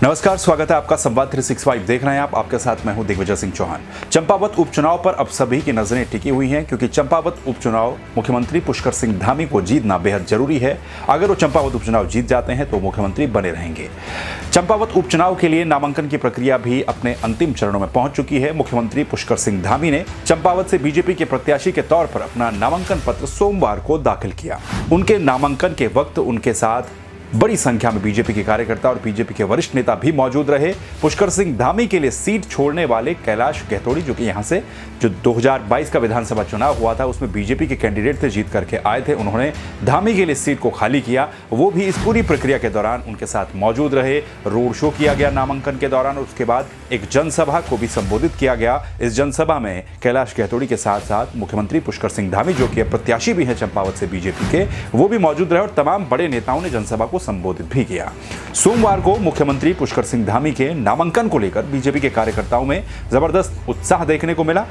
नमस्कार, स्वागत है आपका संवाद 365 देख रहे हैं आप। आपके साथ मैं हूं दिग्विजय सिंह चौहान। चंपावत उपचुनाव पर अब सभी की नजरें टिकी हुई हैं क्योंकि चंपावत उपचुनाव मुख्यमंत्री पुष्कर सिंह धामी को जीतना बेहद जरूरी है। अगर वो चंपावत उपचुनाव जीत जाते हैं तो मुख्यमंत्री बने रहेंगे। चंपावत उपचुनाव के लिए नामांकन की प्रक्रिया भी अपने अंतिम चरणों में पहुंच चुकी है। मुख्यमंत्री पुष्कर सिंह धामी ने चंपावत से बीजेपी के प्रत्याशी के तौर पर अपना नामांकन पत्र सोमवार को दाखिल किया। उनके नामांकन के वक्त उनके साथ बड़ी संख्या में बीजेपी के कार्यकर्ता और बीजेपी के वरिष्ठ नेता भी मौजूद रहे। पुष्कर सिंह धामी के लिए सीट छोड़ने वाले कैलाश गहतोड़ी, जो कि यहां से जो 2022 का विधानसभा चुनाव हुआ था उसमें बीजेपी के कैंडिडेट थे, जीत करके आए थे, उन्होंने धामी के लिए सीट को खाली किया। वो भी इस पूरी प्रक्रिया के दौरान उनके साथ मौजूद रहे। रोड शो किया गया नामांकन के दौरान, उसके बाद एक जनसभा को भी संबोधित किया गया। इस जनसभा में कैलाश गहतोड़ी के साथ साथ मुख्यमंत्री पुष्कर सिंह धामी, जो कि प्रत्याशी भी हैं चंपावत से बीजेपी के, वो भी मौजूद रहे और तमाम बड़े नेताओं ने जनसभा को संबोधित भी किया। सोमवार को मुख्यमंत्री पुष्कर सिंह धामी के नामांकन को लेकर बीजेपी के कार्यकर्ताओं में जबरदस्त उत्साह देखने को मिला।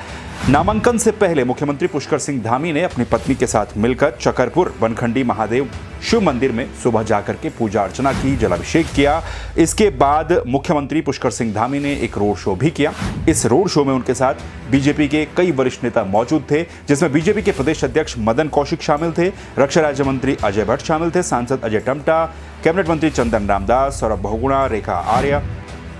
नामांकन से पहले मुख्यमंत्री पुष्कर सिंह धामी ने अपनी पत्नी के साथ मिलकर चकरपुर बनखंडी महादेव शिव मंदिर में सुबह जाकर के पूजा अर्चना की, जलाभिषेक किया। इसके बाद मुख्यमंत्री पुष्कर सिंह धामी ने एक रोड शो भी किया। इस रोड शो में उनके साथ बीजेपी के कई वरिष्ठ नेता मौजूद थे, जिसमें बीजेपी के प्रदेश अध्यक्ष मदन कौशिक शामिल थे, रक्षा राज्य मंत्री अजय भट्ट शामिल थे, सांसद अजय टमटा, कैबिनेट मंत्री चंदन रामदास, सौरभ बहुगुणा, रेखा आर्य,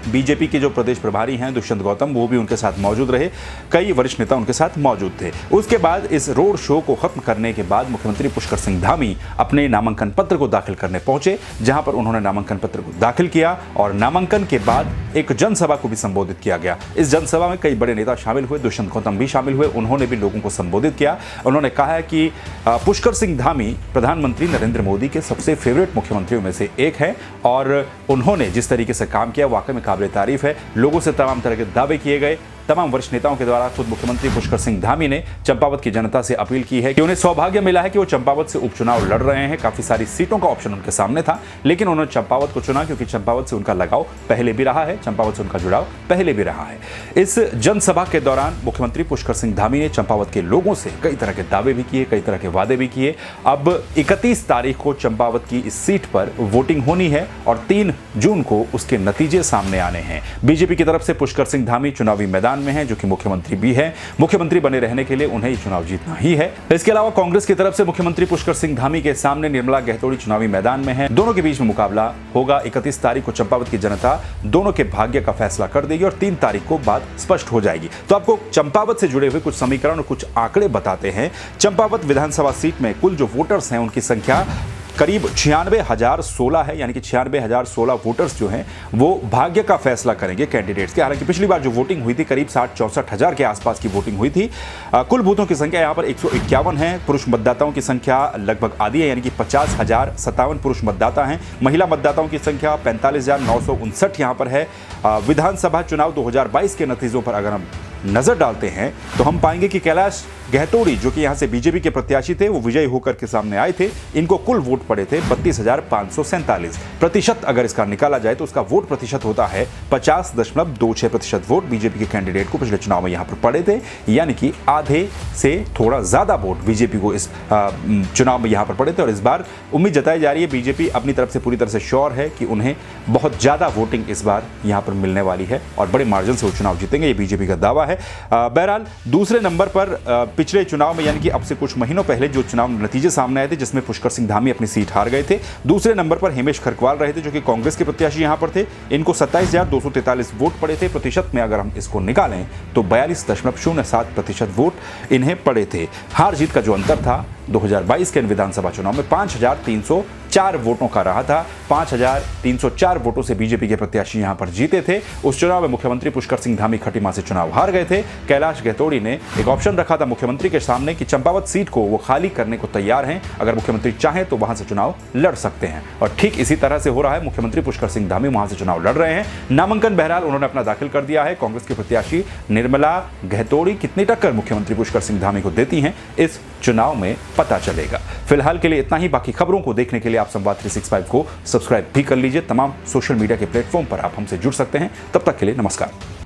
बीजेपी के जो प्रदेश प्रभारी हैं दुष्यंत गौतम, वो भी उनके साथ मौजूद रहे। कई वरिष्ठ नेता उनके साथ मौजूद थे। उसके बाद इस रोड शो को खत्म करने के बाद मुख्यमंत्री पुष्कर सिंह धामी अपने नामांकन पत्र को दाखिल करने पहुंचे, जहां पर उन्होंने नामांकन पत्र को दाखिल किया और नामांकन के बाद एक जनसभा को भी संबोधित किया गया। इस जनसभा में कई बड़े नेता शामिल हुए, दुष्यंत गौतम भी शामिल हुए। उन्होंने भी लोगों को संबोधित किया। उन्होंने कहा है कि पुष्कर सिंह धामी प्रधानमंत्री नरेंद्र मोदी के सबसे फेवरेट मुख्यमंत्रियों में से एक है और उन्होंने जिस तरीके से काम किया वाकई में काबिल तारीफ है। लोगों से तमाम तरह के दावे किए गए। तमाम वरिष्ठ नेताओं के द्वारा खुद मुख्यमंत्री पुष्कर सिंह धामी ने चंपावत की जनता से अपील की है कि उन्हें सौभाग्य मिला है कि वो चंपावत से उपचुनाव लड़ रहे हैं। काफी सारी सीटों का ऑप्शन उनके सामने था, लेकिन उन्होंने चंपावत को चुना क्योंकि चंपावत से उनका लगाव पहले भी रहा है, चंपावत से उनका जुड़ाव पहले भी रहा है। इस जनसभा के दौरान मुख्यमंत्री पुष्कर सिंह धामी ने चंपावत के लोगों से कई तरह के दावे भी किए, कई तरह के वादे भी किए। अब 31 तारीख को चंपावत की इस सीट पर वोटिंग होनी है और 3 जून को उसके नतीजे सामने आने हैं। बीजेपी की तरफ से पुष्कर सिंह धामी चुनावी मैदान में है, जो कि मुख्यमंत्री भी है। मुख्यमंत्री बने रहने के लिए उन्हें चुनाव जीतना ही है। इसके अलावा कांग्रेस की तरफ से मुख्यमंत्री पुष्कर सिंह धामी के सामने निर्मला गहतोड़ी चुनावी मैदान में है। दोनों के बीच में मुकाबला होगा। 31 तारीख को चंपावत की जनता दोनों के भाग्य का फैसला कर देगी और 3 तारीख को बात स्पष्ट हो जाएगी। तो आपको चंपावत से जुड़े हुए कुछ समीकरण और कुछ आंकड़े बताते हैं। चंपावत विधानसभा सीट में कुल जो वोटर्स हैं उनकी संख्या करीब 96,016 है, यानी कि 96,016 वोटर्स जो हैं वो भाग्य का फैसला करेंगे कैंडिडेट्स के। हालांकि पिछली बार जो वोटिंग हुई थी करीब 60-64 के आसपास की वोटिंग हुई थी। कुल बूथों की संख्या यहाँ पर 151 है। पुरुष मतदाताओं की संख्या लगभग आधी है, यानी कि 50,057 पुरुष मतदाता हैं। महिला मतदाताओं की संख्या 45,959 यहाँ पर है। विधानसभा चुनाव 2022 के नतीजों पर अगर हम नजर डालते हैं तो हम पाएंगे कि कैलाश गहतोड़ी, जो कि यहां से बीजेपी के प्रत्याशी थे, वो विजयी होकर के सामने आए थे। इनको कुल वोट पड़े थे 32,547 प्रतिशत। अगर इसका निकाला जाए तो उसका वोट प्रतिशत होता है 50.26% वोट बीजेपी के कैंडिडेट को पिछले चुनाव में यहां पर पड़े थे, यानी कि आधे से थोड़ा ज्यादा वोट बीजेपी को इस चुनाव में यहां पर पड़े थे। और इस बार उम्मीद जताई जा रही है, बीजेपी अपनी तरफ से पूरी तरह से श्योर है कि उन्हें बहुत ज्यादा वोटिंग इस बार यहां पर मिलने वाली है और बड़े मार्जिन से वो चुनाव जीतेंगे, ये बीजेपी का दावा है। बहरहाल दूसरे नंबर पर पिछले चुनाव में, यानी कि अब से कुछ महीनों पहले जो चुनाव नतीजे सामने आए थे जिसमें पुष्कर सिंह धामी अपनी सीट हार गए थे, दूसरे नंबर पर हेमेश खरकवाल रहे थे, जो कि कांग्रेस के प्रत्याशी यहां पर थे। इनको 27,243 वोट पड़े थे। प्रतिशत में अगर हम इसको निकालें तो 42.07% वोट इन्हें पड़े थे। हार जीत का जो अंतर था 2022 के विधानसभा चुनाव में 5,304 वोटों का रहा था। 5,304 वोटों से बीजेपी के प्रत्याशी यहां पर जीते थे। उस चुनाव में मुख्यमंत्री पुष्कर सिंह धामी खटीमा से चुनाव हार गए थे। कैलाश गहतोड़ी ने एक ऑप्शन रखा था मुख्यमंत्री के सामने कि चंपावत सीट को वो खाली करने को तैयार हैं, अगर मुख्यमंत्री चाहें तो वहां से चुनाव लड़ सकते हैं। और ठीक इसी तरह से हो रहा है। मुख्यमंत्री पुष्कर सिंह धामी वहां से चुनाव लड़ रहे हैं। नामांकन बहरहाल उन्होंने अपना दाखिल कर दिया है। कांग्रेस के प्रत्याशी निर्मला गहतोड़ी कितनी टक्कर मुख्यमंत्री पुष्कर सिंह धामी को देती हैं, इस चुनाव में पता चलेगा। फिलहाल के लिए इतना ही। बाकी खबरों को देखने के लिए आप संवाद 365 को सब्सक्राइब भी कर लीजिए। तमाम सोशल मीडिया के प्लेटफॉर्म पर आप हमसे जुड़ सकते हैं। तब तक के लिए नमस्कार।